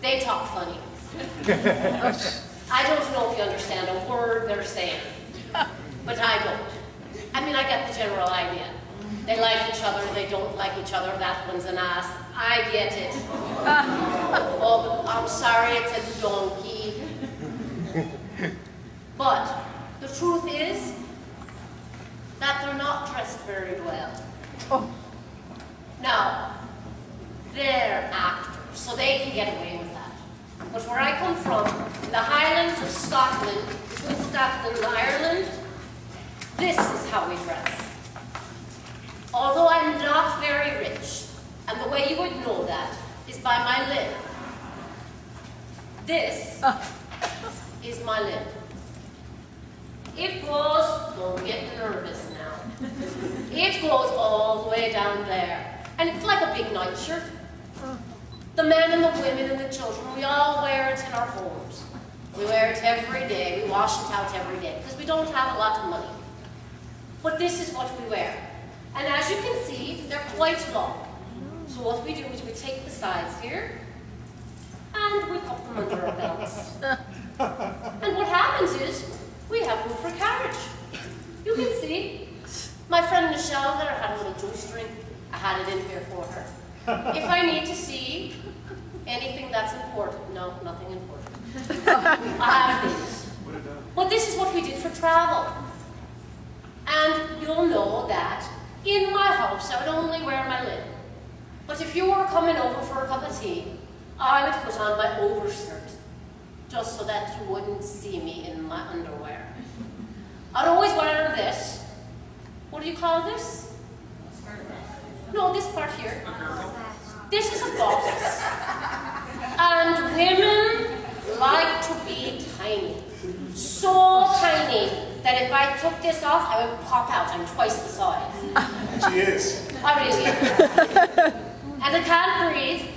they talk funny. I don't know if you understand a word they're saying, but I don't. I mean, I get the general idea. They like each other, they don't like each other, that one's an ass. I get it. Oh, I'm sorry, it's a donkey. But the truth is that they're not dressed very well. Oh. Now, they're actors, so they can get away with that. But where I come from, in the Highlands of Scotland, between Scotland and Ireland, this is how we dress. Although I'm not very rich, and the way you would know that is by my lid. This is my lid. It goes, don't get nervous now. It goes all the way down there. And it's like a big nightshirt. The men and the women and the children, we all wear it in our homes. We wear it every day. We wash it out every day because we don't have a lot of money. But this is what we wear. And as you can see, they're quite long. So what we do is we take the sides here and we pop them under our belts. And what happens is we have room for carriage. You can see. My friend Michelle there had a little juice drink. I had it in here for her. If I need to see anything that's important, no, nothing important. I have these. But this is what we did for travel. And you'll know that in my house I would only wear my lid. But if you were coming over for a cup of tea, I would put on my overskirt, just so that you wouldn't see me in my underwear. I'd always wear this. What do you call this? No, this part here. This is a bodice. And women like to be tiny. So tiny that if I took this off, I would pop out. I'm twice the size. She is. I really am. And I can't breathe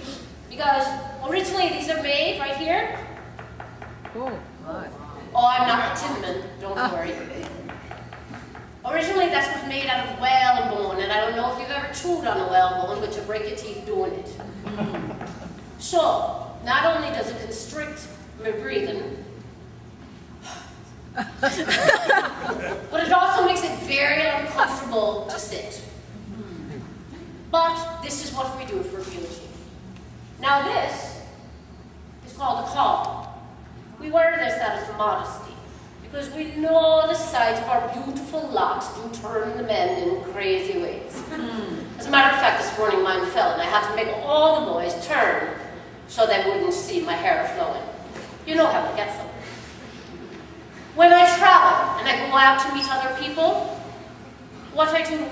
because originally these are made right here. Oh, my. Oh, I'm not a tin man, don't worry. Originally, that was made out of whalebone, and I don't know if you've ever chewed on a whalebone, but you break your teeth doing it. So, not only does it constrict my breathing, but it also makes it very uncomfortable to sit. But this is what we do for beauty. Now this is called a caul. We wear this out of modesty, because we know the sight of our beautiful locks do turn the men in crazy ways. As a matter of fact, this morning mine fell, and I had to make all the boys turn so they wouldn't see my hair flowing. You know how it gets them. When I travel and I go out to meet other people, what I do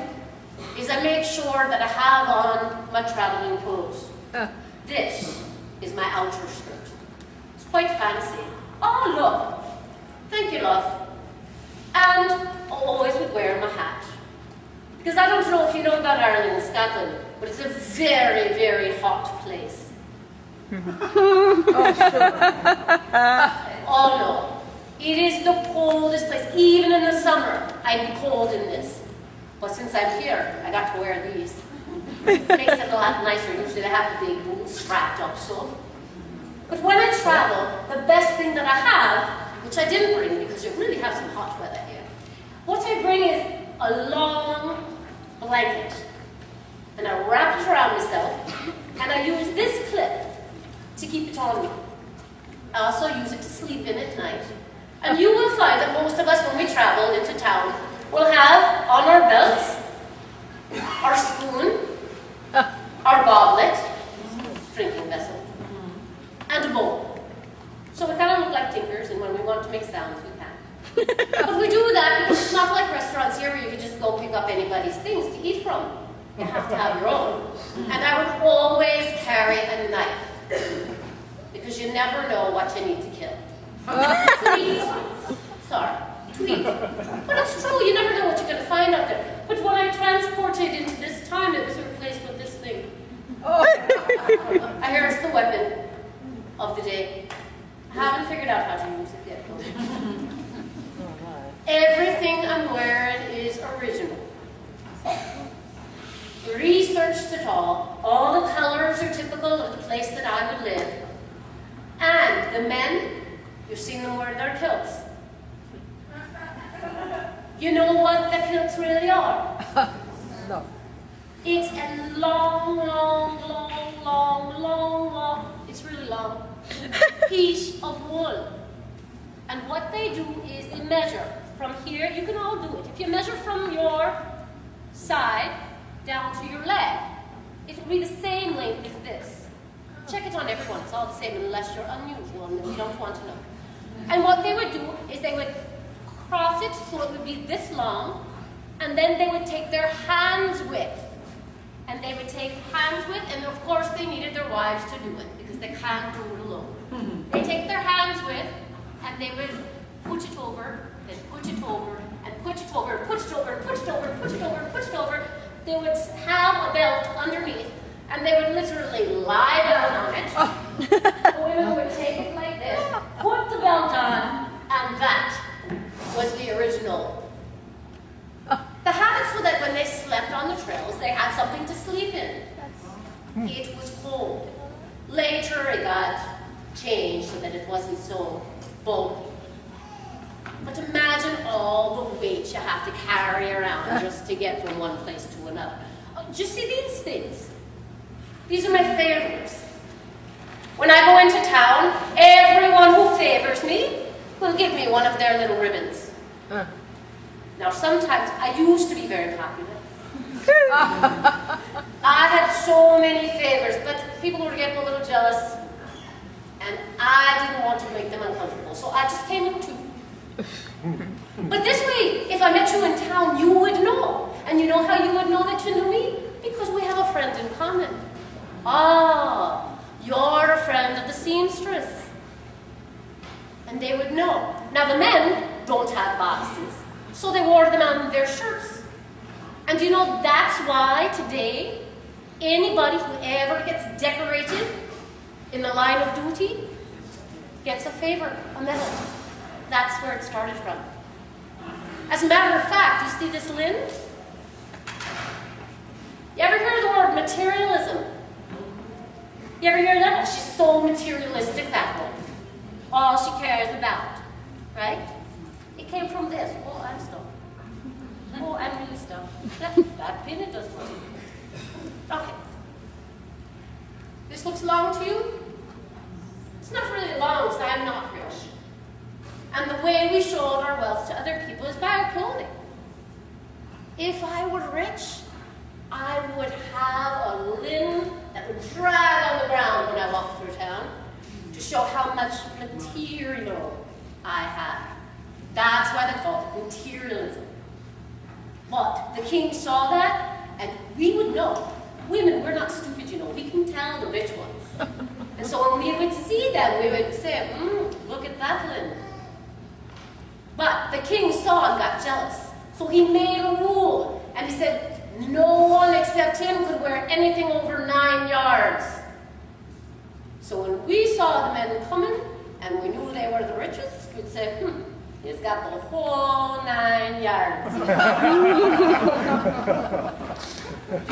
is I make sure that I have on my traveling clothes. This is my outer skirt. It's quite fancy. Oh, look. Thank you, love. And I always would wear my hat. Because I don't know if you know about Ireland and Scotland, but it's a very, very hot place. Oh, sure. Oh, no. It is the coldest place. Even in the summer, I'd be cold in this. But since I'm here, I got to wear these. It makes it a lot nicer. Usually I have the big boots strapped up so. But when I travel, the best thing that I have, which I didn't bring because you really have some hot weather here, what I bring is a long blanket. And I wrap it around myself, and I use this clip to keep it on me. I also use it to sleep in at night. And you will find that most of us, when we travel into town, will have on our belts our spoon, our goblet, drinking vessel, and a bowl. So we kind of look like tinkers, and when we want to make sounds, we can. But we do that because it's not like restaurants here where you can just go pick up anybody's things to eat from. You have to have your own. And I would always carry a knife because you never know what you need to kill. To eat. Sorry, to eat. But it's true, you never know what you're going to find out there. But when I transported into this time, it was replaced with this thing. I hear it's the weapon of the day. I haven't figured out how to use it yet. Everything I'm wearing is original. Researched it all. All the colors are typical of the place that I would live. And the men, you've seen them wear their kilts. You know what the kilts really are? No. It's a long, it's really long, piece of wool. And what they do is they measure from here, you can all do it. If you measure from your side down to your leg, it will be the same length as this. Check it on everyone, it's all the same unless you're unusual and we don't want to know. And what they would do is they would cross it so it would be this long, and then they would take their hands width. And they would take hands width, and of course they needed their wives to do it because they can't do it alone. They take their hands width, and they would put it over, then put it over, and put it over, and put it over, and put it over, and put it over, and put it over. They would have a belt underneath, and they would literally lie down on it. The women would take it like this, put the belt on, and that was the original. The habit so that when they slept on the trails, they had something to sleep in. It was cold. Later it got changed so that it wasn't so bulky. But imagine all the weight you have to carry around just to get from one place to another. Do you see these things? These are my favorites. When I go into town, everyone who favors me will give me one of their little ribbons. Now, sometimes I used to be very popular. I had so many favors, but people were getting a little jealous, and I didn't want to make them uncomfortable, so I just came with two. But this way, if I met you in town, you would know. And you know how you would know that you knew me? Because we have a friend in common. Ah, you're a friend of the seamstress. And they would know. Now, the men don't have bodices. So they wore them on their shirts. And do you know that's why today, anybody who ever gets decorated in the line of duty gets a favor, a medal. That's where it started from. As a matter of fact, you see this Lynn? You ever hear the word materialism? You ever hear that? Oh, she's so materialistic, that one. All she cares about, right? It came from this. Oh, I'm stuck. Oh, I'm really stuck. That pin, it does work. Okay. This looks long to you? It's not really long because I'm not rich. And the way we showed our wealth to other people is by our clothing. If I were rich, I would have a linen that would drag on the ground when I walked through town to show how much material I had. That's why they call it materialism. But the king saw that, and we would know. Women, we're not stupid, you know. We can tell the rich ones. And so when we would see them, we would say, look at that linen. But the king saw and got jealous. So he made a rule, and he said, no one except him could wear anything over 9 yards. So when we saw the men coming, and we knew they were the richest, we'd say, he's got the whole 9 yards. Do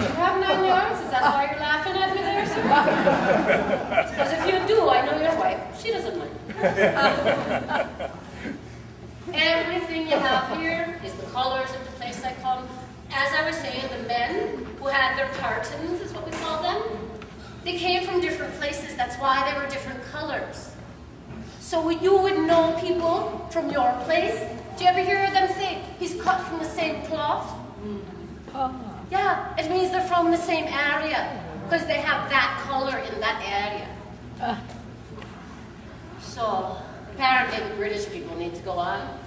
you have 9 yards? Is that why you're laughing at me there, sir? Because if you do, I know your wife. She doesn't mind. Everything you have here is the colors of the place I come. As I was saying, the men who had their tartans, is what we call them, they came from different places. That's why they were different colors. So you would know people from your place. Do you ever hear them say, he's cut from the same cloth? Yeah, it means they're from the same area because they have that color in that area. So apparently the British people need to go on.